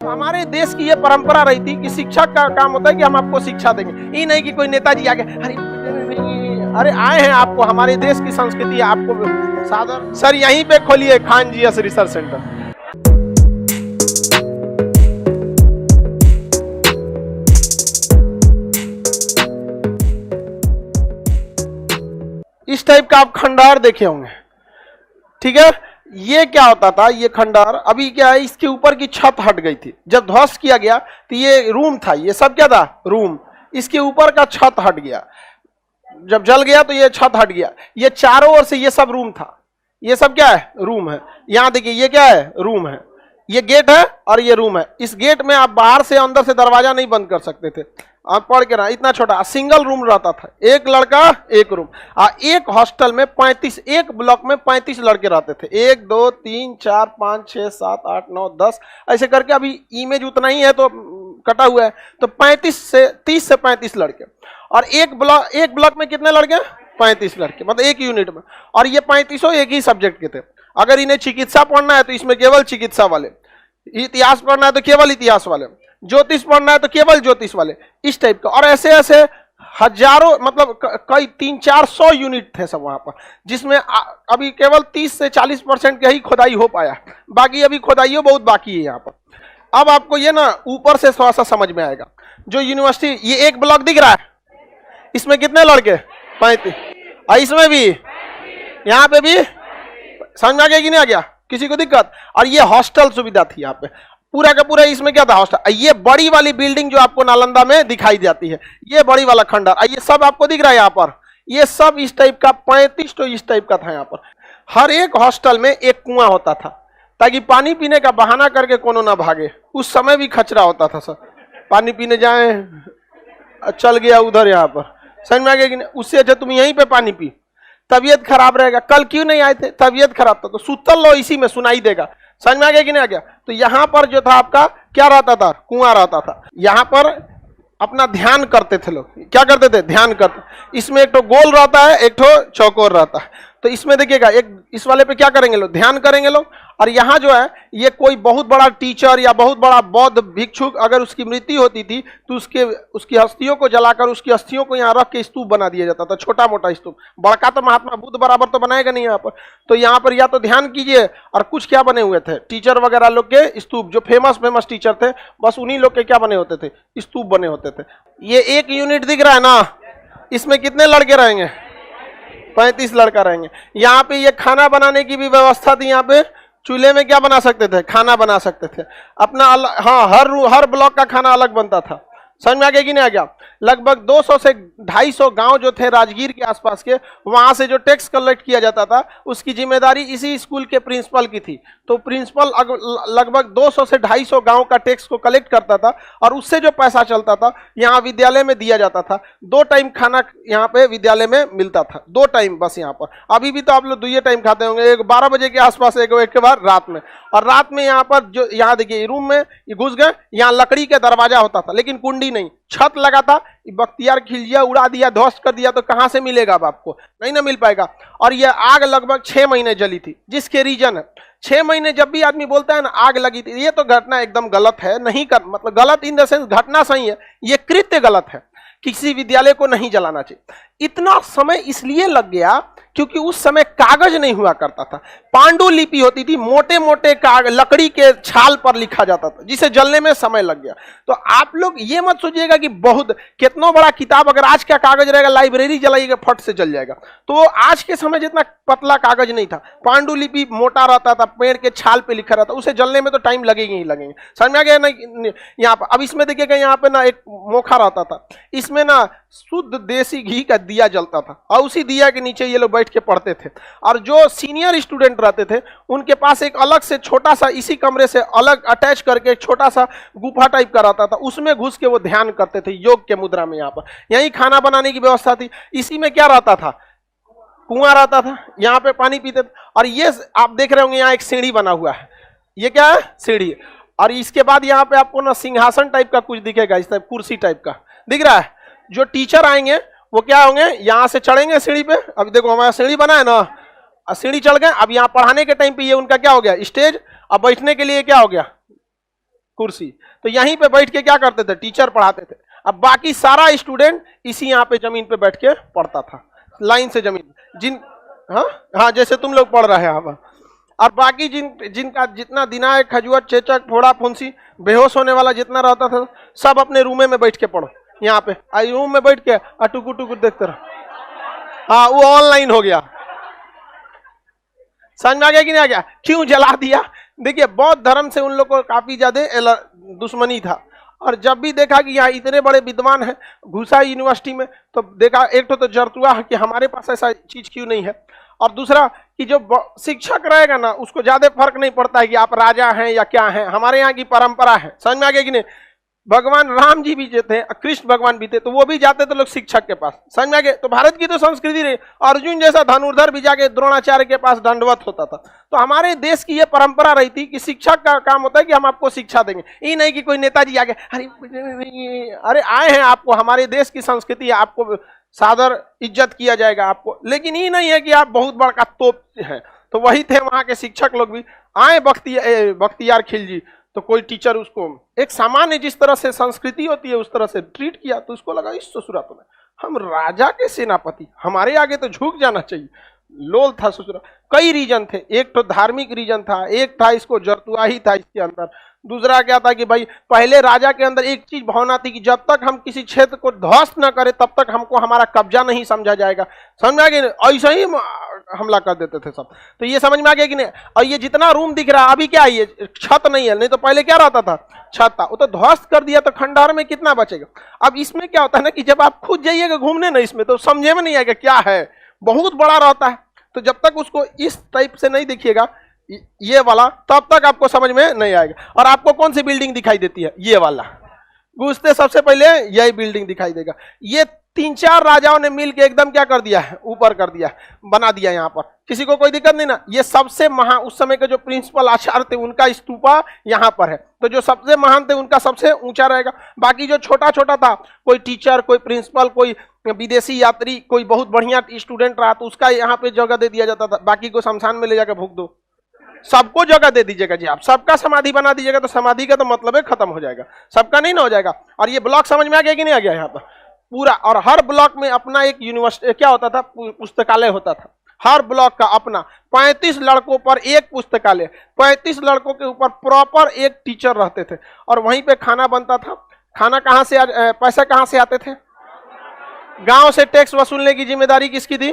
हमारे देश की ये परंपरा रही थी कि शिक्षक का काम होता है कि हम आपको शिक्षा देंगे। ये नहीं कि कोई नेताजी आके अरे आए हैं आपको हमारे देश की संस्कृति आपको सादर। सर यहीं पे खोलिए खान जी रिसर्च सेंटर। इस टाइप का आप खंडहर देखे होंगे, ठीक है। ये क्या होता था, ये खंडहर अभी क्या है, इसके ऊपर की छत हट गई थी। जब ध्वस्त किया गया तो ये रूम था, ये सब क्या था, रूम। इसके ऊपर का छत हट गया, जब जल गया तो ये छत हट गया। ये चारों ओर से ये सब रूम था, ये सब क्या है, रूम है। यहां देखिए ये क्या है, रूम है। ये गेट है और ये रूम है। इस गेट में आप बाहर से अंदर से दरवाजा नहीं बंद कर सकते थे। आप पढ़ के रहा, इतना छोटा सिंगल रूम रहता था, एक लड़का एक रूम। एक हॉस्टल में 35, एक ब्लॉक में 35 लड़के रहते थे। 1 2 3 4 5 6 7 8 9 10 ऐसे करके। अभी इमेज उतना ही है तो कटा हुआ है, तो 30 से 35 लड़के। और एक ब्लॉक में कितने लड़के, 35 लड़के, मतलब एक यूनिट में। और ये 35 एक ही सब्जेक्ट के थे। अगर इन्हें चिकित्सा पढ़ना है तो इसमें केवल चिकित्सा वाले, इतिहास पढ़ना है तो केवल इतिहास वाले, ज्योतिष पढ़ना है तो केवल ज्योतिष वाले, इस टाइप का। और ऐसे ऐसे हजारों, मतलब कई 300-400 यूनिट थे सब वहां पर, जिसमें अभी केवल 30 से 40% की ही खुदाई हो पाया, बाकी अभी खुदाइयों बहुत बाकी है यहाँ पर। अब आपको ये ना ऊपर से थोड़ा सा समझ में आएगा। जो यूनिवर्सिटी, ये एक ब्लॉक दिख रहा है, इसमें कितने लड़के, 35। और इसमें भी, यहाँ पे भी, समझ में आ गया कि नहीं आ गया, किसी को दिक्कत। और ये हॉस्टल सुविधा थी यहाँ पे, पूरा का पूरा इसमें क्या था, हॉस्टल। ये बड़ी वाली बिल्डिंग जो आपको नालंदा में दिखाई जाती है, ये बड़ी वाला खंडहर, ये सब आपको दिख रहा है यहाँ पर, ये सब इस टाइप का 35 तो इस टाइप का था यहाँ पर। हर एक हॉस्टल में एक कुआं होता था, ताकि पानी पीने का बहाना करके कोनो ना भागे। उस समय भी खचरा होता था सर, पानी पीने जाए, चल गया उधर यहाँ पर, समझ में आ गया कि नहीं। उससे अच्छा तुम यहीं पे पानी पी, तबीयत खराब रहेगा। कल क्यों नहीं आए थे, तबीयत खराब था, तो सुतल लो, इसी में सुनाई देगा। समझ में आ गया कि नहीं आ गया। तो यहाँ पर जो था आपका क्या रहता था, कुआं रहता था। यहाँ पर अपना ध्यान करते थे लोग, क्या करते थे, ध्यान करते। इसमें एक तो गोल रहता है, एक तो चौकोर रहता है। तो इसमें देखिएगा, एक इस वाले पे क्या करेंगे लोग, ध्यान करेंगे लोग। और यहाँ जो है, ये कोई बहुत बड़ा टीचर या बहुत बड़ा बौद्ध भिक्षुक अगर उसकी मृत्यु होती थी तो उसकी अस्थियों को जलाकर उसकी अस्थियों को यहाँ रख के स्तूप बना दिया जाता था, छोटा मोटा स्तूप। बड़का तो महात्मा बुद्ध बराबर तो बनाएगा नहीं यहाँ पर। तो यहाँ पर या तो ध्यान कीजिए, और कुछ क्या बने हुए थे, टीचर वगैरह लोग के स्तूप, जो फेमस टीचर थे, बस उन्हीं लोग के क्या बने होते थे, स्तूप बने होते थे। ये एक यूनिट दिख रहा है ना, इसमें कितने लड़के रहेंगे, 35 लड़का रहेंगे। यहाँ पे ये खाना बनाने की भी व्यवस्था थी। यहाँ पे चूल्हे में क्या बना सकते थे, खाना बना सकते थे अपना। हाँ, हर ब्लॉक का खाना अलग बनता था। समझ में आ गया कि नहीं आ गया। लगभग 200 से 250 गांव जो थे राजगीर के आसपास के, वहां से जो टैक्स कलेक्ट किया जाता था उसकी जिम्मेदारी इसी स्कूल के प्रिंसिपल की थी। तो प्रिंसिपल लगभग 200 से 250 गांव का टैक्स को कलेक्ट करता था, और उससे जो पैसा चलता था यहाँ विद्यालय में दिया जाता था। 2 टाइम खाना यहाँ पे विद्यालय में मिलता था, 2 टाइम बस यहाँ पर। अभी भी तो आप लोग 2 टाइम खाते होंगे, एक 12 बजे के आसपास, एक के बाद रात में। और रात में यहाँ पर जो, यहाँ देखिए रूम में घुस गए, यहाँ लकड़ी का दरवाजा होता था, लेकिन कुंडी नहीं, छत लगा था। बख्तियार खिलजिया उड़ा दिया, ध्वस्त कर दिया, तो कहां से मिलेगा अब आपको, नहीं ना मिल पाएगा। और ये आग लगभग 6 महीने जली थी, जिसके रीजन है 6 महीने। जब भी आदमी बोलता है ना आग लगी थी, ये तो घटना एकदम गलत है। नहीं कर, मतलब गलत इन द सेंस, घटना सही है, ये कृत्य गलत है। किसी विद्यालय को नहीं जलाना चाहिए। इतना समय इसलिए लग गया क्योंकि उस समय कागज नहीं हुआ करता था, पांडुलिपि होती थी, मोटे मोटे लकड़ी के छाल पर लिखा जाता था, जिसे जलने में समय लग गया। तो आप लोग ये मत सोचिएगा कि बहुत कितना बड़ा किताब, अगर आज का कागज रहेगा, लाइब्रेरी जलाइएगा, फट से जल जाएगा। तो आज के समय जितना पतला कागज नहीं था, पांडुलिपि मोटा रहता था, पेड़ के छाल पे लिखा रहता, उसे जलने में तो टाइम लगेंगे ही लगेंगे। समझ में आ गया ना यहाँ पर। अब इसमें देखिएगा, यहाँ पे ना एक मोखा रहता था, इसमें ना शुद्ध देसी घी का दिया जलता था, और उसी दिया के नीचे ये लोग बैठ के पढ़ते थे। और जो सीनियर स्टूडेंट रहते थे उनके पास एक अलग से छोटा सा, इसी कमरे से अलग अटैच करके एक छोटा सा गुफा टाइप का रहता था, उसमें घुस के वो ध्यान करते थे योग के मुद्रा में। यहाँ पर यही खाना बनाने की व्यवस्था थी। इसी में क्या रहता था, कुआं रहता था, यहाँ पे पानी पीते थे। और ये आप देख रहे होंगे, यहाँ एक सीढ़ी बना हुआ है, ये क्या है, सीढ़ी। और इसके बाद यहाँ पे आपको ना सिंहासन टाइप का कुछ दिखेगा, इस टाइप कुर्सी टाइप का दिख रहा है। जो टीचर आएंगे वो क्या होंगे, यहाँ से चढ़ेंगे सीढ़ी पे। अभी देखो हमारा सीढ़ी बना है ना, सीढ़ी चढ़ गए। अब यहाँ पढ़ाने के टाइम पे ये उनका क्या हो गया, स्टेज। अब बैठने के लिए क्या हो गया, कुर्सी। तो यहीं पे बैठ के क्या करते थे, टीचर पढ़ाते थे। अब बाकी सारा स्टूडेंट इसी यहाँ पे जमीन पे बैठ के पढ़ता था, लाइन से जमीन, जिन हाँ हाँ जैसे तुम लोग पढ़ रहे हैं अब। और बाकी जिनका जितना दिनाए खजुआ चेचक फोड़ा फुंसी बेहोश होने वाला जितना रहता था, सब अपने रूमे में बैठ के पढ़ो। यहाँ पे आई रूम में बैठ के टुकुर टुकुर देखते रहो। हाँ वो ऑनलाइन हो गया। समझ में आ गया कि नहीं आ गया? क्यों जला दिया? देखिए बौद्ध धर्म से उन लोग को काफी ज्यादा दुश्मनी था, और जब भी देखा कि यहाँ इतने बड़े विद्वान हैं, घुसा यूनिवर्सिटी में, तो देखा एक तो जरतुआ कि हमारे पास ऐसा चीज क्यों नहीं है, और दूसरा कि जो शिक्षक रहेगा ना उसको ज्यादा फर्क नहीं पड़ता है कि आप राजा हैं या क्या हैं, हमारे यहाँ की परंपरा है। समझ में आ गया कि नहीं? भगवान राम जी भी जो थे, कृष्ण भगवान भी थे, तो वो भी जाते थे लोग शिक्षक के पास। समझ में आ गया? तो भारत की तो संस्कृति रही, अर्जुन जैसा धनुर्धर भी जाके द्रोणाचार्य के पास दंडवत होता था। तो हमारे देश की ये परंपरा रही थी कि शिक्षक का काम होता है कि हम आपको शिक्षा देंगे, ये नहीं कि कोई नेताजी आगे अरे आए हैं, आपको हमारे देश की संस्कृति है, आपको सादर इज्जत किया जाएगा आपको, लेकिन ये नहीं है कि आप बहुत बड़ा तोप हैं। तो वही थे वहां के शिक्षक लोग भी। आए बख्तियार खिलजी, तो कोई टीचर उसको एक सामान्य जिस तरह से संस्कृति होती है उस तरह से ट्रीट किया, तो उसको लगा इस ससुरा तो हम राजा के सेनापति, हमारे आगे तो झुक जाना चाहिए। लोल था ससुरा। कई रीजन थे, एक तो धार्मिक रीजन था, एक था इसको जरतुआ ही था इसके अंदर, दूसरा क्या था कि भाई पहले राजा के अंदर एक चीज भावना थी कि जब तक हम किसी क्षेत्र को ध्वस्त न करें तब तक हमको हमारा कब्जा नहीं समझा जाएगा। समझ में आ गया? ऐसा ही हमला कर देते थे सब। तो ये समझ में आ गया कि नहीं? और ये जितना रूम दिख रहा है अभी क्या है, ये छत नहीं है, नहीं तो पहले क्या रहता था, छत था, वो तो ध्वस्त कर दिया, तो खंडहर में कितना बचेगा। अब इसमें क्या होता है ना कि जब आप खुद जाइएगा घूमने ना इसमें, तो समझे में नहीं आएगा क्या है, बहुत बड़ा रहता है। तो जब तक उसको इस टाइप से नहीं देखिएगा ये वाला, तब तक आपको समझ में नहीं आएगा। और आपको कौन सी बिल्डिंग दिखाई देती है? ये वाला। घुसते सबसे पहले यही बिल्डिंग दिखाई देगा। ये 3-4 राजाओं ने मिलकर एकदम क्या कर दिया है, ऊपर कर दिया, बना दिया। यहाँ पर किसी को कोई दिक्कत नहीं ना। ये सबसे महान उस समय के जो प्रिंसिपल आचार्य थे उनका स्तूपा यहाँ पर है, तो जो सबसे महान थे उनका सबसे ऊंचा रहेगा। बाकी जो छोटा छोटा था, कोई टीचर, कोई प्रिंसिपल, कोई विदेशी यात्री, कोई बहुत बढ़िया स्टूडेंट रहा, तो उसका यहाँ पे जगह दे दिया जाता था। बाकी को शमशान में ले जाकर भूख दो, सबको जगह दे दीजिएगा जी। आप सबका समाधि बना दीजिएगा तो समाधि का तो मतलब है खत्म हो जाएगा, सबका नहीं ना हो जाएगा। और ये ब्लॉक समझ में आ गया कि नहीं आ गया यहाँ पर पूरा? और हर ब्लॉक में अपना एक यूनिवर्सिटी क्या होता था, पुस्तकालय होता था, हर ब्लॉक का अपना। 35 लड़कों पर एक पुस्तकालय, 35 लड़कों के ऊपर प्रॉपर एक टीचर रहते थे, और वहीं पे खाना बनता था। खाना कहाँ से पैसा कहाँ से आते थे? गांव से टैक्स वसूलने की जिम्मेदारी किसकी थी?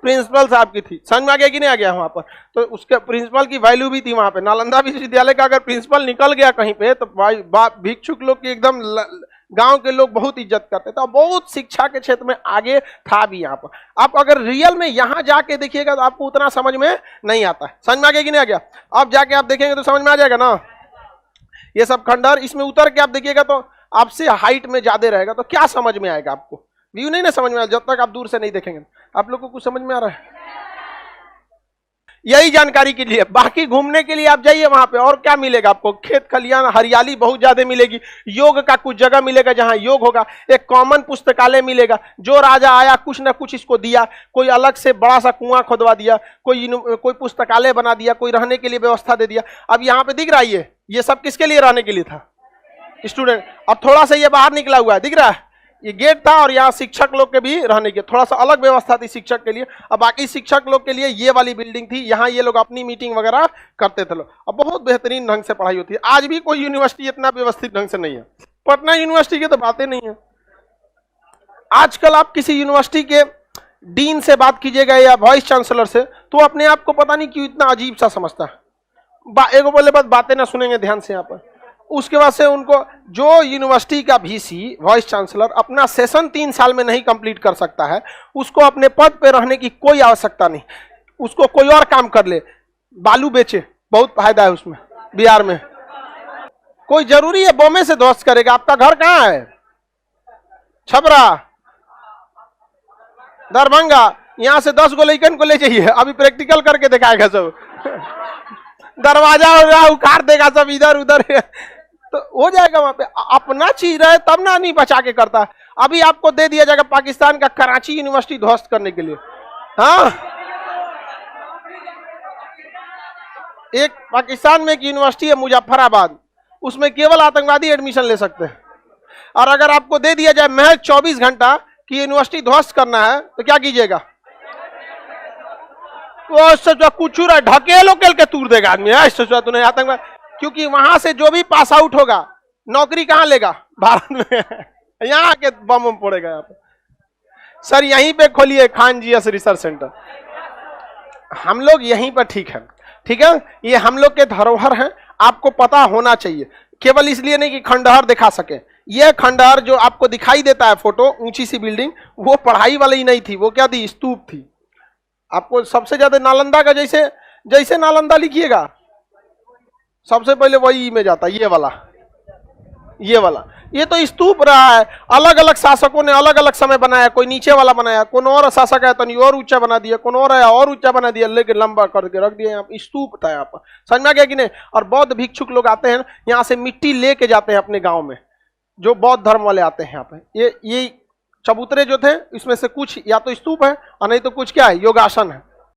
प्रिंसिपल साहब की थी। समझ में आ गया कि नहीं आ गया? वहां पर तो उसके प्रिंसिपल की वैल्यू भी थी वहां पे। नालंदा विश्वविद्यालय का अगर प्रिंसिपल निकल गया कहीं पे, तो भाई भिक्षुक लोग की एकदम गांव के लोग बहुत इज्जत करते थे, और बहुत शिक्षा के क्षेत्र में आगे था भी यहाँ पर। आप अगर रियल में यहाँ जाके देखिएगा तो आपको उतना समझ में नहीं आता है। समझ में आ गया कि नहीं आ गया? अब जाके आप देखेंगे तो समझ में आ जाएगा ना। ये सब खंडहर, इसमें उतर के आप देखिएगा तो आपसे हाइट में ज्यादा रहेगा, तो क्या समझ में आएगा आपको? व्यू नहीं ना समझ में आएगा जब तक आप दूर से नहीं देखेंगे। आप लोग को कुछ समझ में आ रहा है? यही जानकारी के लिए, बाकी घूमने के लिए आप जाइए वहां पे, और क्या मिलेगा आपको? खेत खलियान, हरियाली बहुत ज्यादा मिलेगी। योग का कुछ जगह मिलेगा जहां योग होगा। एक कॉमन पुस्तकालय मिलेगा, जो राजा आया कुछ ना कुछ इसको दिया, कोई अलग से बड़ा सा कुआं खोदवा दिया, कोई पुस्तकालय बना दिया, कोई रहने के लिए व्यवस्था दे दिया। अब यहाँ पे दिख रहा है ये सब किसके लिए रहने के लिए था? स्टूडेंट। और थोड़ा सा ये बाहर निकला हुआ है, दिख रहा है, ये गेट था, और यहाँ शिक्षक लोग के भी रहने के थोड़ा सा अलग व्यवस्था थी शिक्षक के लिए। और बाकी शिक्षक लोग के लिए ये वाली बिल्डिंग थी, यहाँ ये लोग अपनी मीटिंग वगैरह करते थे लोग। और बहुत बेहतरीन ढंग से पढ़ाई होती है। आज भी कोई यूनिवर्सिटी इतना व्यवस्थित ढंग से नहीं है। पटना यूनिवर्सिटी की तो बातें नहीं है। आजकल आप किसी यूनिवर्सिटी के डीन से बात कीजिएगा या वाइस चांसलर से, तो अपने आप को पता नहीं क्यों इतना अजीब सा समझता है। एगो बोले बस बातें ना सुनेंगे ध्यान से यहाँ पर। उसके बाद से उनको जो यूनिवर्सिटी का वीसी वाइस चांसलर अपना सेशन 3 साल में नहीं कंप्लीट कर सकता है, उसको अपने पद पे रहने की कोई आवश्यकता नहीं। उसको कोई और काम कर ले, बालू बेचे, बहुत फायदा है उसमें। बिहार में कोई जरूरी है बॉम्बे से ध्वस्त करेगा? आपका घर कहाँ है? छपरा, दरभंगा, यहाँ से 10 गो लड़कन को ले जाइए, अभी प्रैक्टिकल करके दिखाएगा सब। दरवाजा उखाड़ देगा सब इधर उधर, तो हो जाएगा वहां पे। अपना चीज रहे तब ना नहीं बचा के करता। अभी आपको दे दिया जाएगा पाकिस्तान का कराची यूनिवर्सिटी ध्वस्त करने के लिए। हाँ एक पाकिस्तान में एक यूनिवर्सिटी है मुजफ्फराबाद, उसमें केवल आतंकवादी एडमिशन ले सकते हैं। और अगर आपको दे दिया जाए महज 24 घंटा कि यूनिवर्सिटी ध्वस्त करना है तो क्या कीजिएगा? तो कुछ ढकेलो केल के तूर देगा आदमी, तूने आतंकवाद। क्योंकि वहां से जो भी पास आउट होगा नौकरी कहां लेगा? भारत में। यहाँ के बम फोड़ेगा यहाँ पे। सर यहीं पे खोलिए खान जी रिसर्च सेंटर। हम लोग यहीं पर ठीक है, ठीक है। ये हम लोग के धरोहर हैं, आपको पता होना चाहिए। केवल इसलिए नहीं कि खंडहर दिखा सके। ये खंडहर जो आपको दिखाई देता है फोटो, ऊंची सी बिल्डिंग, वो पढ़ाई वाली ही नहीं थी, वो क्या थी? स्तूप थी। आपको सबसे ज्यादा नालंदा का जैसे नालंदा लिखिएगा सबसे पहले वही इमेज आता है, ये वाला। ये तो स्तूप रहा है। अलग अलग शासकों ने अलग अलग समय बनाया, कोई नीचे वाला बनाया, कौन और शासक है तो नहीं और ऊंचा बना दिया, कौन और है और ऊंचा बना दिया, लेकिन लंबा करके रख दिया। यहाँ स्तूप था यहाँ पर, समझ में आ गया कि नहीं? और बौद्ध भिक्षुक लोग आते हैं यहाँ से मिट्टी लेके जाते हैं अपने गाँव में, जो बौद्ध धर्म वाले आते हैं यहाँ पे। ये चबूतरे जो थे इसमें से कुछ या तो स्तूप है और नहीं तो कुछ क्या है? योगासन है।